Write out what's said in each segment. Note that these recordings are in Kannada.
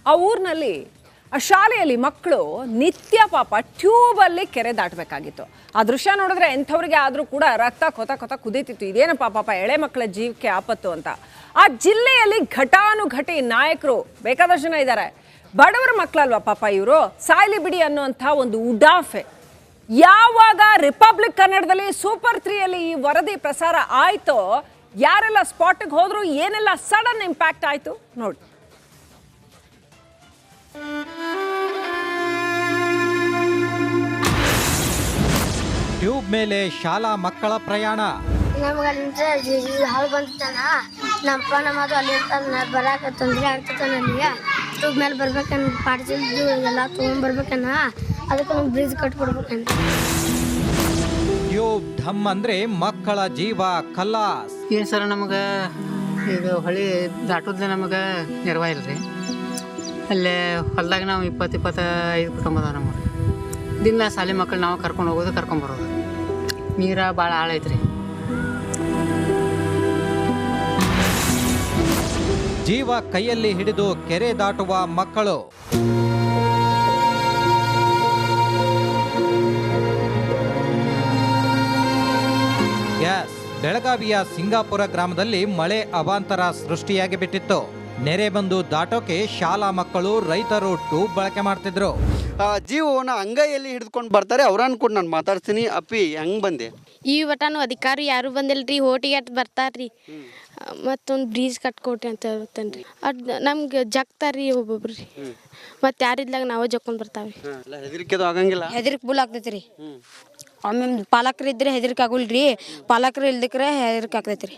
ಆ ಊರಿನಲ್ಲಿ ಆ ಶಾಲೆಯಲ್ಲಿ ಮಕ್ಕಳು ನಿತ್ಯ ಪಾಪ ಟ್ಯೂಬಲ್ಲಿ ಕೆರೆ ದಾಟಬೇಕಾಗಿತ್ತು. ಆ ದೃಶ್ಯ ನೋಡಿದ್ರೆ ಎಂಥವ್ರಿಗೆ ಆದರೂ ಕೂಡ ರಕ್ತ ಕೊತ ಕುದೀತಿತ್ತು. ಇದೇನಪ್ಪ ಪಾಪ ಎಳೆ ಮಕ್ಕಳ ಜೀವಕ್ಕೆ ಆಪತ್ತು ಅಂತ. ಆ ಜಿಲ್ಲೆಯಲ್ಲಿ ಘಟಾನುಘಟಿ ನಾಯಕರು ಬೇಕಾದಷ್ಟು ಜನ ಇದ್ದಾರೆ. ಬಡವರ ಮಕ್ಕಳಲ್ವಾ ಪಾಪ ಇವರು, ಸಾಯ್ಲಿ ಬಿಡಿ ಅನ್ನುವಂಥ ಒಂದು ಉಡಾಫೆ. ಯಾವಾಗ ರಿಪಬ್ಲಿಕ್ ಕನ್ನಡದಲ್ಲಿ ಸೂಪರ್ 3ಯಲ್ಲಿ ಈ ವರದಿ ಪ್ರಸಾರ ಆಯಿತೋ, ಯಾರೆಲ್ಲ ಸ್ಪಾಟಿಗೆ ಹೋದ್ರು, ಏನೆಲ್ಲ ಸಡನ್ ಇಂಪ್ಯಾಕ್ಟ್ ಆಯಿತು ನೋಡಿ. ಟ್ಯೂಬ್ ಮೇಲೆ ಶಾಲಾ ಮಕ್ಕಳ ಪ್ರಯಾಣ. ನಮಗಲ್ಲಿಂದ ಹಾಳು ಬಂತಾನ, ನಮ್ಮಪ್ಪ ನಮ್ಮದು ಅಲ್ಲಿ ಇರ್ತಾನ, ಬರಾಕ ತೊಂದರೆ ಆಗ್ತಾನ. ಅಲ್ಲಿಗೆ ಟ್ಯೂಬ್ ಮೇಲೆ ಬರ್ಬೇಕನ್ನ ಪಾಡ್ಸಿದ್ದು ಎಲ್ಲ ತೊಗೊಂಡ್ಬರ್ಬೇಕನ್ನ, ಅದಕ್ಕೆ ಒಂದು ಬ್ರಿಡ್ಜ್ ಕಟ್ಕೊಡ್ಬೇಕಂತ. ಟ್ಯೂಬ್ ಧಮ್ ಅಂದ್ರೆ ಮಕ್ಕಳ ಜೀವ ಖಲಾಸ್. ಏನು ಸರ್, ನಮಗೆ ಇದು ಹೊಳಿ ದಾಟೋದ್ಲೆ ನಮಗೆ ನೆರವ ಇಲ್ರಿ. ಅಲ್ಲೇ ಹೊಲ್ದಾಗ ನಾವು 20-25 ಕುಟುಂಬ ಅದ ನಮಗೆ. ದಿನ ಶಾಲೆ ಮಕ್ಕಳು ನಾವು ಕರ್ಕೊಂಡು ಹೋಗೋದು ಕರ್ಕೊಂಬರೋದು. ನೀರ ಭಾಳ ಆಳ ಐತ್ರಿ. ಜೀವ ಕೈಯಲ್ಲಿ ಹಿಡಿದು ಕೆರೆ ದಾಟುವ ಮಕ್ಕಳು. ಬೆಳಗಾವಿಯ ಸಿಂಗಾಪುರ ಗ್ರಾಮದಲ್ಲಿ ಮಳೆ ಅವಾಂತರ ಸೃಷ್ಟಿಯಾಗಿ ಬಿಟ್ಟಿತ್ತು. ನೆರೆ ಬಂದು ದಾಟೋಕೆ ಶಾಲಾ ಮಕ್ಕಳು, ರೈತರು ಟ್ಯೂಬ್ ಬಳಕೆ ಮಾಡ್ತಿದ್ರು. ಜೀವನ ಅಂಗೈಯಲ್ಲಿ ಹಿಡಿದುಕೊಂಡು ಬರ್ತಾರೆ. ಅವ್ರ ಅನ್ಕೊಂಡು ನಾನು ಮಾತಾಡ್ತೀನಿ. ಅಪ್ಪಿ ಹೆಂಗ್ ಬಂದೆ? ಈ ವಟಾನು ಅಧಿಕಾರಿ ಯಾರು ಬಂದಿಲ್ರಿ, ಹೋಟಿಗೆ ಅಟ್ ಬರ್ತಾರ್ರಿ, ಮತ್ತೊಂದು ಬ್ರಿಡ್ಜ್ ಕಟ್ಕೊಟ್ರಿ ಅಂತ ಹೇಳ್ತಾನ್ರಿ. ಅದು ನಮ್ಗೆ ಜಗ್ತಾರ್ರಿ ಒಬ್ಬೊಬ್ರಿ, ಮತ್ತೆ ಯಾರಿದ್ಲಾಗ ನಾವೇ ಜಕ್ಕೊಂಡ್ ಬರ್ತಾವ್ರಿ. ಹೆದರಿಕೆದು ಆಗಂಗಿಲ್ಲ? ಹೆದರಿಕೆ ಬುಲ್ ಆಗ್ತೈತ್ರಿ. ಒಮ್ಮೆ ಪಾಲಕರು ಇದ್ರೆ ಹೆದರಿಕೆ ಆಗುಲ್ರಿ, ಪಾಲಕರು ಇಲ್ದಕ್ರೆ ಹೆದರಿಕೆ ಆಗ್ತೈತ್ರಿ.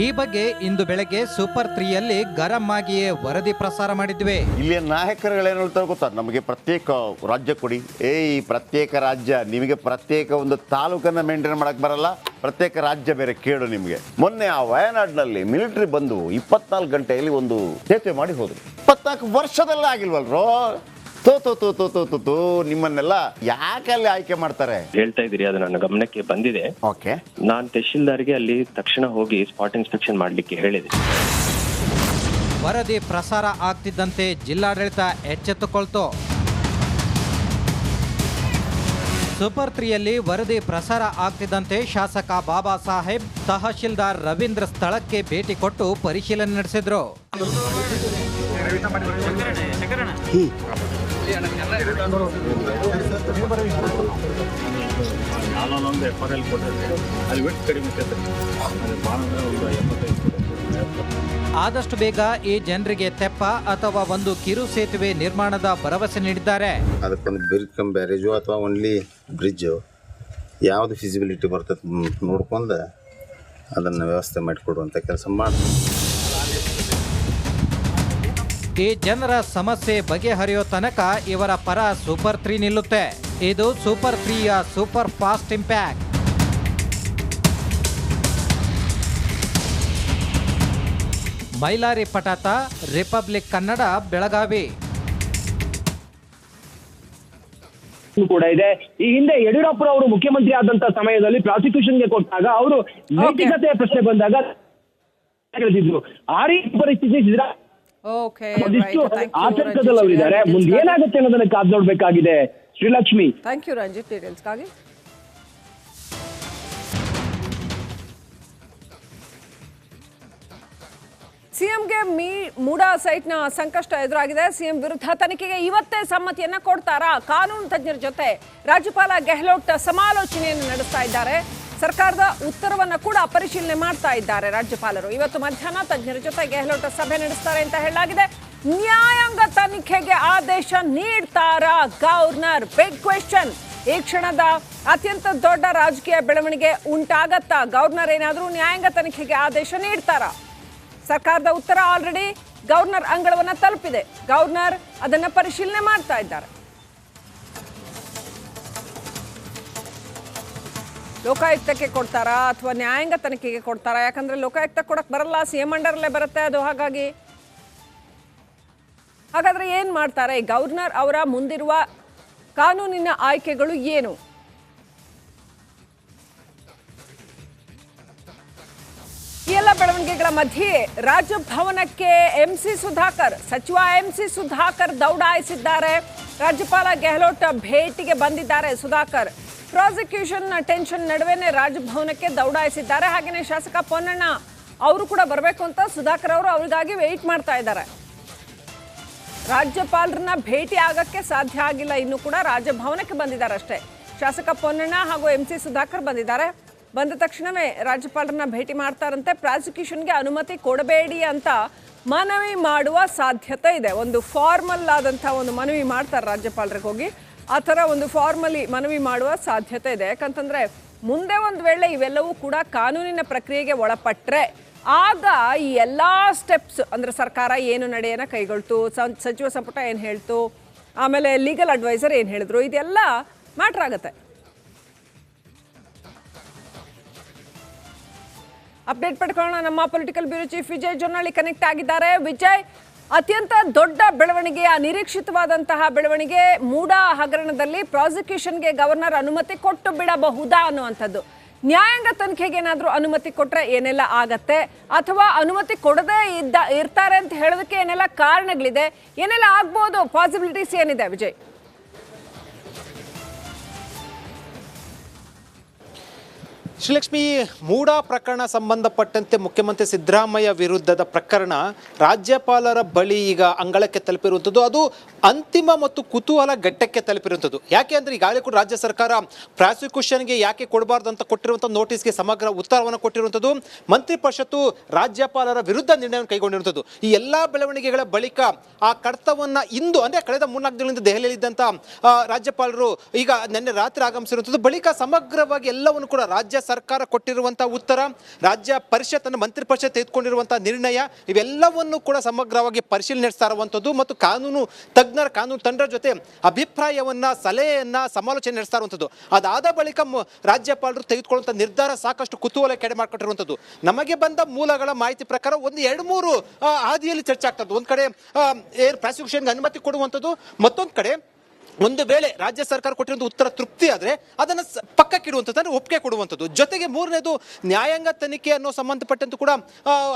ಈ ಬಗ್ಗೆ ಇಂದು ಬೆಳಗ್ಗೆ ಸೂಪರ್ 3ಯಲ್ಲಿ ಗರಂ ಆಗಿಯೇ ವರದಿ ಪ್ರಸಾರ ಮಾಡಿದ್ವಿ. ಇಲ್ಲಿಯ ನಾಯಕರುಗಳೇನು ಹೇಳ್ತಾರೆ ಗೊತ್ತಾ, ನಮಗೆ ಪ್ರತ್ಯೇಕ ರಾಜ್ಯ ಕೊಡಿ. ಈ ಪ್ರತ್ಯೇಕ ರಾಜ್ಯ ನಿಮಗೆ ಪ್ರತ್ಯೇಕ ಒಂದು ತಾಲೂಕನ್ನ ಮೇಂಟೈನ್ ಮಾಡಕ್ ಬರಲ್ಲ, ಪ್ರತ್ಯೇಕ ರಾಜ್ಯ ಬೇರೆ ಕೇಳು ನಿಮಗೆ. ಮೊನ್ನೆ ಆ ವಯನಾಡ್ನಲ್ಲಿ ಮಿಲಿಟರಿ ಬಂದು 24 ಗಂಟೆಯಲ್ಲಿ ಒಂದು ಸೇತುವೆ ಮಾಡಿ ಹೋದ್ರು. 24 ವರ್ಷದಲ್ಲ ಆಗಿಲ್ವಲ್ರೋ. ತೋ ನಿಮ್ಮನ್ನೆಲ್ಲ ಯಾಕಲ್ಲಿ ಆಯ್ಕೆ ಮಾಡ್ತಾರೆ ಹೇಳ್ತಾ ಇದ್ದೀರಿ, ಅದು ನನ್ನ ಗಮನಕ್ಕೆ ಬಂದಿದೆ. ಓಕೆ, ನಾನು ತಹಶೀಲ್ದಾರ್ಗೆ ಅಲ್ಲಿ ತಕ್ಷಣ ಹೋಗಿ ಸ್ಪಾಟ್ ಇನ್ಸ್ಪೆಕ್ಷನ್ ಮಾಡ್ಲಿಕ್ಕೆ ಹೇಳಿದೆ. ವರದಿ ಪ್ರಸಾರ ಆಗ್ತಿದ್ದಂತೆ ಜಿಲ್ಲಾಡಳಿತ ಎಚ್ಚೆತ್ತುಕೊಳ್ತು. ಸೂಪರ್ 3ಯಲ್ಲಿ ವರದಿ ಪ್ರಸಾರ ಆಗ್ತಿದ್ದಂತೆ ಶಾಸಕ ಬಾಬಾ ಸಾಹೇಬ್, ತಹಶೀಲ್ದಾರ್ ರವೀಂದ್ರ ಸ್ಥಳಕ್ಕೆ ಭೇಟಿ ಕೊಟ್ಟು ಪರಿಶೀಲನೆ ನಡೆಸಿದ್ರು. ಆದಷ್ಟು ಬೇಗ ಈ ಜನರಿಗೆ ತೆಪ್ಪ ಅಥವಾ ಒಂದು ಕಿರು ಸೇತುವೆ ನಿರ್ಮಾಣದ ಭರವಸೆ ನೀಡಿದ್ದಾರೆ. ಅದಕ್ಕೊಂದು ಬ್ಯಾರೇಜು ಅಥವಾ ಓನ್ಲಿ ಬ್ರಿಡ್ಜು ಯಾವುದು ಫಿಸಿಬಿಲಿಟಿ ಬರ್ತದೆ ನೋಡ್ಕೊಂಡು ಅದನ್ನು ವ್ಯವಸ್ಥೆ ಮಾಡಿಕೊಡುವಂಥ ಕೆಲಸ ಮಾಡಿ. ಈ ಜನರ ಸಮಸ್ಯೆ ಬಗೆಹರಿಯೋ ತನಕ ಇವರ ಪರ ಸೂಪರ್ 3 ನಿಲ್ಲುತ್ತೆ. ಇದು ಸೂಪರ್ 3ಯ ಸೂಪರ್ ಫಾಸ್ಟ್ ಇಂಪ್ಯಾಕ್ಟ್. ಮೈಲಾರಿ ಪಟಾತ, ರಿಪಬ್ಲಿಕ್ ಕನ್ನಡ, ಬೆಳಗಾವಿ. ಕೂಡ ಇದೆ. ಈ ಹಿಂದೆ ಯಡಿಯೂರಪ್ಪ ಅವರು ಮುಖ್ಯಮಂತ್ರಿ ಆದಂತ ಸಮಯದಲ್ಲಿ ಪ್ರಾಸಿಕ್ಯೂಷನ್ಗೆ ಕೊಟ್ಟಾಗ ಅವರು ನೈತಿಕತೆಯ ಪ್ರಶ್ನೆ ಬಂದಾಗ ಹೇಳಿದ್ರು. ಆ ರೀತಿ ಪರಿಸ್ಥಿತಿ ಆತಂಕದಲ್ಲಿ ಅವರಿದ್ದಾರೆ. ಮುಂದೆ ಏನಾಗುತ್ತೆ ಅನ್ನೋದನ್ನ ಕಾದ್ ನೋಡ್ಬೇಕಾಗಿದೆ. ಶ್ರೀಲಕ್ಷ್ಮಿ, ಥ್ಯಾಂಕ್ ಯು ರಂಜಿತ್ ಡೀಟೇಲ್ಸ್ಗಾಗಿ. ಸಿಎಂಗೆ ಮೂಡಾ ಸೈಟ್ನ ಸಂಕಷ್ಟ ಎದುರಾಗಿದೆ. ಸಿಎಂ ವಿರುದ್ಧ ತನಿಖೆಗೆ ಇವತ್ತೇ ಸಮ್ಮತಿಯನ್ನ ಕೊಡ್ತಾರಾ? ಕಾನೂನು ತಜ್ಞರ ಜೊತೆ ರಾಜ್ಯಪಾಲ ಗೆಹ್ಲೋಟ್ ಸಮಾಲೋಚನೆಯನ್ನು ನಡೆಸ್ತಾ ಇದ್ದಾರೆ. ಸರ್ಕಾರದ ಉತ್ತರವನ್ನ ಕೂಡ ಪರಿಶೀಲನೆ ಮಾಡ್ತಾ ಇದ್ದಾರೆ ರಾಜ್ಯಪಾಲರು. ಇವತ್ತು ಮಧ್ಯಾಹ್ನ ತಜ್ಞರ ಜೊತೆ ಗೆಹ್ಲೋಟ್ ಸಭೆ ನಡೆಸ್ತಾರೆ ಅಂತ ಹೇಳಲಾಗಿದೆ. ನ್ಯಾಯಾಂಗ ತನಿಖೆಗೆ ಆದೇಶ ನೀಡ್ತಾರಾ ಗವರ್ನರ್? Big question. ಈ ಕ್ಷಣದ ಅತ್ಯಂತ ದೊಡ್ಡ ರಾಜಕೀಯ ಬೆಳವಣಿಗೆ ಉಂಟಾಗತ್ತಾ? ಗವರ್ನರ್ ಏನಾದರೂ ನ್ಯಾಯಾಂಗ ತನಿಖೆಗೆ ಆದೇಶ ನೀಡ್ತಾರಾ? ಸರ್ಕಾರದ ಉತ್ತರ ಆಲ್ರೆಡಿ ಗವರ್ನರ್ ಅಂಗಳವನ್ನ ತಲುಪಿದೆ. ಗವರ್ನರ್ ಅದನ್ನ ಪರಿಶೀಲನೆ ಮಾಡ್ತಾ ಇದ್ದಾರೆ. ಲೋಕಾಯುಕ್ತಕ್ಕೆ ಕೊಡ್ತಾರಾ ಅಥವಾ ನ್ಯಾಯಾಂಗ ತನಿಖೆಗೆ ಕೊಡ್ತಾರಾ? ಯಾಕಂದ್ರೆ ಲೋಕಾಯುಕ್ತ ಕೊಡಕ್ ಬರಲ್ಲ, ಸಿಎಂ ಅಂಡರಲ್ಲೇ ಬರುತ್ತೆ ಅದು. ಹಾಗಾದ್ರೆ ಏನ್ ಮಾಡ್ತಾರೆ? ಗವರ್ನರ್ ಅವರ ಮುಂದಿರುವ ಕಾನೂನಿನ ಆಯ್ಕೆಗಳು ಏನು? ಈ ಎಲ್ಲ ಬೆಳವಣಿಗೆಗಳ ಪ್ರತಿಭಟನೆಗಳ ಮಧ್ಯೆ ರಾಜಭವನಕ್ಕೆ ಸಚಿವ ಎಂಸಿ ಸುಧಾಕರ್ ದೌಡಾಯಿಸಿದ್ದಾರೆ. ರಾಜ್ಯಪಾಲ ಗೆಹ್ಲೋಟ್ ಭೇಟಿಗೆ ಬಂದಿದ್ದಾರೆ ಸುಧಾಕರ್. ಪ್ರಾಸಿಕ್ಯೂಷನ್ ಟೆನ್ಷನ್ ನಡುವೆನೆ ರಾಜಭವನಕ್ಕೆ ದೌಡಾಯಿಸಿದ್ದಾರೆ. ಹಾಗೆಯೇ ಶಾಸಕ ಪೊನ್ನಣ್ಣ ಅವರು ಕೂಡ ಬರಬೇಕು ಅಂತ ಸುಧಾಕರ್ ಅವರು ಅವರಿಗಾಗಿ ವೆಯ್ಟ್ ಮಾಡ್ತಾ ಇದ್ದಾರೆ. ರಾಜ್ಯಪಾಲರನ್ನ ಭೇಟಿ ಆಗಕ್ಕೆ ಸಾಧ್ಯ ಆಗಿಲ್ಲ, ಇನ್ನು ಕೂಡ ರಾಜಭವನಕ್ಕೆ ಬಂದಿದ್ದಾರೆ ಅಷ್ಟೇ. ಶಾಸಕ ಪೊನ್ನಣ್ಣ ಹಾಗೂ ಎಂಸಿ ಸುಧಾಕರ್ ಬಂದಿದ್ದಾರೆ. ಬಂದ ತಕ್ಷಣವೇ ರಾಜ್ಯಪಾಲರನ್ನ ಭೇಟಿ ಮಾಡ್ತಾರಂತೆ. ಪ್ರಾಸಿಕ್ಯೂಷನ್ಗೆ ಅನುಮತಿ ಕೊಡಬೇಡಿ ಅಂತ ಮನವಿ ಮಾಡುವ ಸಾಧ್ಯತೆ ಇದೆ. ಒಂದು ಫಾರ್ಮಲ್ ಆದಂಥ ಒಂದು ಮನವಿ ಮಾಡ್ತಾರೆ ರಾಜ್ಯಪಾಲರಿಗೆ ಹೋಗಿ. ಆ ಥರ ಒಂದು ಫಾರ್ಮಲಿ ಮನವಿ ಮಾಡುವ ಸಾಧ್ಯತೆ ಇದೆ. ಯಾಕಂತಂದರೆ ಮುಂದೆ ಒಂದು ವೇಳೆ ಇವೆಲ್ಲವೂ ಕೂಡ ಕಾನೂನಿನ ಪ್ರಕ್ರಿಯೆಗೆ ಒಳಪಟ್ಟರೆ ಆಗ ಈ ಎಲ್ಲ ಸ್ಟೆಪ್ಸ್ ಅಂದರೆ ಸರ್ಕಾರ ಏನು ನಡೆಯನ್ನು ಕೈಗೊಳ್ತು, ಸಚಿವ ಸಂಪುಟ ಏನು ಹೇಳ್ತು, ಆಮೇಲೆ ಲೀಗಲ್ ಅಡ್ವೈಸರ್ ಏನು ಹೇಳಿದ್ರು, ಇದೆಲ್ಲ ಮ್ಯಾಟ್ರ್ ಆಗುತ್ತೆ. ಅಪ್ಡೇಟ್ ಪಡ್ಕೊಳ್ಳೋಣ. ನಮ್ಮ political bureau chief Vijay Jonnalli connect ಆಗಿದ್ದಾರೆ. ವಿಜಯ್, ಅತ್ಯಂತ ದೊಡ್ಡ ಬೆಳವಣಿಗೆ, ಅನಿರೀಕ್ಷಿತವಾದಂತಹ ಬೆಳವಣಿಗೆ, ಮೂಡಾ ಹಗರಣದಲ್ಲಿ ಪ್ರಾಸಿಕ್ಯೂಷನ್ಗೆ ಗವರ್ನರ್ ಅನುಮತಿ ಕೊಟ್ಟು ಬಿಡಬಹುದಾ ಅನ್ನುವಂಥದ್ದು. ನ್ಯಾಯಾಂಗ ತನಿಖೆಗೆ ಏನಾದರೂ ಅನುಮತಿ ಕೊಟ್ಟರೆ ಏನೆಲ್ಲ ಆಗತ್ತೆ, ಅಥವಾ ಅನುಮತಿ ಕೊಡದೇ ಇರ್ತಾರೆ ಅಂತ ಹೇಳೋದಕ್ಕೆ ಏನೆಲ್ಲ ಕಾರಣಗಳಿದೆ, ಏನೆಲ್ಲ ಆಗ್ಬೋದು, ಪಾಸಿಬಿಲಿಟೀಸ್ ಏನಿದೆ ವಿಜಯ್? ಶ್ರೀಲಕ್ಷ್ಮಿ, ಮೂಡಾ ಪ್ರಕರಣ ಸಂಬಂಧಪಟ್ಟಂತೆ ಮುಖ್ಯಮಂತ್ರಿ ಸಿದ್ದರಾಮಯ್ಯ ವಿರುದ್ಧದ ಪ್ರಕರಣ ರಾಜ್ಯಪಾಲರ ಬಳಿ ಈಗ ಅಂಗಳಕ್ಕೆ ತಲುಪಿರುವಂಥದ್ದು. ಅದು ಅಂತಿಮ ಮತ್ತು ಕುತೂಹಲ ಘಟ್ಟಕ್ಕೆ ತಲುಪಿರುವಂಥದ್ದು. ಯಾಕೆ ಅಂದರೆ ಈಗಾಗಲೇ ಕೂಡ ರಾಜ್ಯ ಸರ್ಕಾರ ಪ್ರಾಸಿಕ್ಯೂಷನ್ಗೆ ಯಾಕೆ ಕೊಡಬಾರ್ದು ಅಂತ ಕೊಟ್ಟಿರುವಂಥ ನೋಟಿಸ್ಗೆ ಸಮಗ್ರ ಉತ್ತರವನ್ನು ಕೊಟ್ಟಿರುವಂಥದ್ದು. ಮಂತ್ರಿ ಪರಿಷತ್ತು ರಾಜ್ಯಪಾಲರ ವಿರುದ್ಧ ನಿರ್ಣಯವನ್ನು ಕೈಗೊಂಡಿರುವಂಥದ್ದು. ಈ ಎಲ್ಲ ಬೆಳವಣಿಗೆಗಳ ಬಳಿಕ ಆ ಕಡತವನ್ನು ಇಂದು ಅಂದರೆ ಕಳೆದ 3-4 ದಿನಗಳಿಂದ ದೆಹಲಿಯಲ್ಲಿದ್ದಂಥ ರಾಜ್ಯಪಾಲರು ಈಗ ನಿನ್ನೆ ರಾತ್ರಿ ಆಗಮಿಸಿರುವಂಥದ್ದು. ಬಳಿಕ ಸಮಗ್ರವಾಗಿ ಎಲ್ಲವನ್ನು ಕೂಡ ರಾಜ್ಯ ಸರ್ಕಾರ ಕೊಟ್ಟಿರುವಂತಹ ಉತ್ತರ, ರಾಜ್ಯ ಪರಿಷತ್ ಮಂತ್ರಿ ಪರಿಷತ್ ತೆಗೆದುಕೊಂಡಿರುವಂತಹ ನಿರ್ಣಯ, ಇವೆಲ್ಲವನ್ನು ಕೂಡ ಸಮಗ್ರವಾಗಿ ಪರಿಶೀಲನೆ ನಡೆಸ್ತಾ ಇರುವಂಥದ್ದು ಮತ್ತು ಕಾನೂನು ತಂಡದ ಜೊತೆ ಅಭಿಪ್ರಾಯವನ್ನ, ಸಲಹೆಯನ್ನ, ಸಮಾಲೋಚನೆ ನಡೆಸ್ತಾ ಇರುವಂಥದ್ದು. ಅದಾದ ಬಳಿಕ ರಾಜ್ಯಪಾಲರು ತೆಗೆದುಕೊಳ್ಳುವಂಥ ನಿರ್ಧಾರ ಸಾಕಷ್ಟು ಕುತೂಹಲ ಕೆಡೆ ಮಾಡಿಕೊಟ್ಟಿರುವಂಥದ್ದು. ನಮಗೆ ಬಂದ ಮೂಲಗಳ ಮಾಹಿತಿ ಪ್ರಕಾರ ಒಂದು 2-3 ಹಾದಿಯಲ್ಲಿ ಚರ್ಚೆ ಆಗ್ತದೆ. ಒಂದು ಕಡೆ ಪ್ರಾಸಿಕ್ಯೂಷನ್ಗೆ ಅನುಮತಿ ಕೊಡುವಂಥದ್ದು, ಮತ್ತೊಂದು ಕಡೆ ಒಂದು ವೇಳೆ ರಾಜ್ಯ ಸರ್ಕಾರ ಕೊಟ್ಟಿರುವಂಥ ಉತ್ತರ ತೃಪ್ತಿ ಆದರೆ ಅದನ್ನು ಪಕ್ಕಕ್ಕಿಡುವಂಥದ್ದು, ಅಂದರೆ ಒಪ್ಪಿಗೆ ಕೊಡುವಂಥದ್ದು. ಜೊತೆಗೆ ಮೂರನೇದು ನ್ಯಾಯಾಂಗ ತನಿಖೆ ಅನ್ನೋ ಸಂಬಂಧಪಟ್ಟಂತೆ ಕೂಡ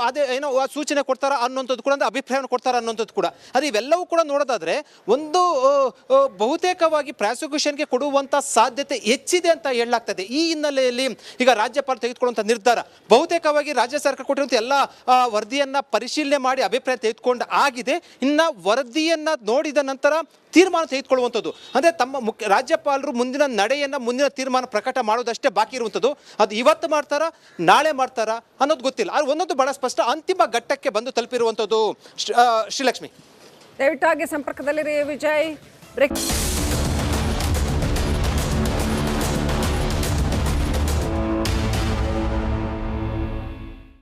ಅದೇ ಏನೋ ಸೂಚನೆ ಕೊಡ್ತಾರ ಅನ್ನೋಂಥದ್ದು ಕೂಡ, ಅಂದರೆ ಅಭಿಪ್ರಾಯವನ್ನು ಕೊಡ್ತಾರ ಅನ್ನೋಂಥದ್ದು ಕೂಡ. ಅದು ಇವೆಲ್ಲವೂ ಕೂಡ ನೋಡೋದಾದ್ರೆ ಒಂದು ಬಹುತೇಕವಾಗಿ ಪ್ರಾಸಿಕ್ಯೂಷನ್ಗೆ ಕೊಡುವಂಥ ಸಾಧ್ಯತೆ ಹೆಚ್ಚಿದೆ ಅಂತ ಹೇಳಲಾಗ್ತದೆ. ಈ ಹಿನ್ನೆಲೆಯಲ್ಲಿ ಈಗ ರಾಜ್ಯಪಾಲ ತೆಗೆದುಕೊಳ್ಳುವಂಥ ನಿರ್ಧಾರ ಬಹುತೇಕವಾಗಿ ರಾಜ್ಯ ಸರ್ಕಾರ ಕೊಟ್ಟಿರುವಂಥ ಎಲ್ಲ ವರದಿಯನ್ನ ಪರಿಶೀಲನೆ ಮಾಡಿ ಅಭಿಪ್ರಾಯ ತೆಗೆದುಕೊಂಡು ಆಗಿದೆ. ಇನ್ನು ವರದಿಯನ್ನ ನೋಡಿದ ನಂತರ ತೀರ್ಮಾನ ತೆಗೆದುಕೊಳ್ಳುವಂಥದ್ದು, ಅಂದರೆ ತಮ್ಮ ರಾಜ್ಯಪಾಲರು ಮುಂದಿನ ನಡೆಯನ್ನ, ಮುಂದಿನ ತೀರ್ಮಾನ ಪ್ರಕಟ ಮಾಡೋದಷ್ಟೇ ಬಾಕಿ ಇರುವಂಥದ್ದು. ಅದು ಇವತ್ತು ಮಾಡ್ತಾರಾ, ನಾಳೆ ಮಾಡ್ತಾರಾ ಅನ್ನೋದು ಗೊತ್ತಿಲ್ಲ. ಅದು ಒಂದೊಂದು ಬಹಳ ಸ್ಪಷ್ಟ, ಅಂತಿಮ ಘಟ್ಟಕ್ಕೆ ಬಂದು ತಲುಪಿರುವಂಥದ್ದು. ಶ್ರೀಲಕ್ಷ್ಮಿ, ದಯವಿಟ್ಟು ಹಾಗೆ ಸಂಪರ್ಕದಲ್ಲಿರಿ ವಿಜಯ್. ಬ್ರೇಕ್.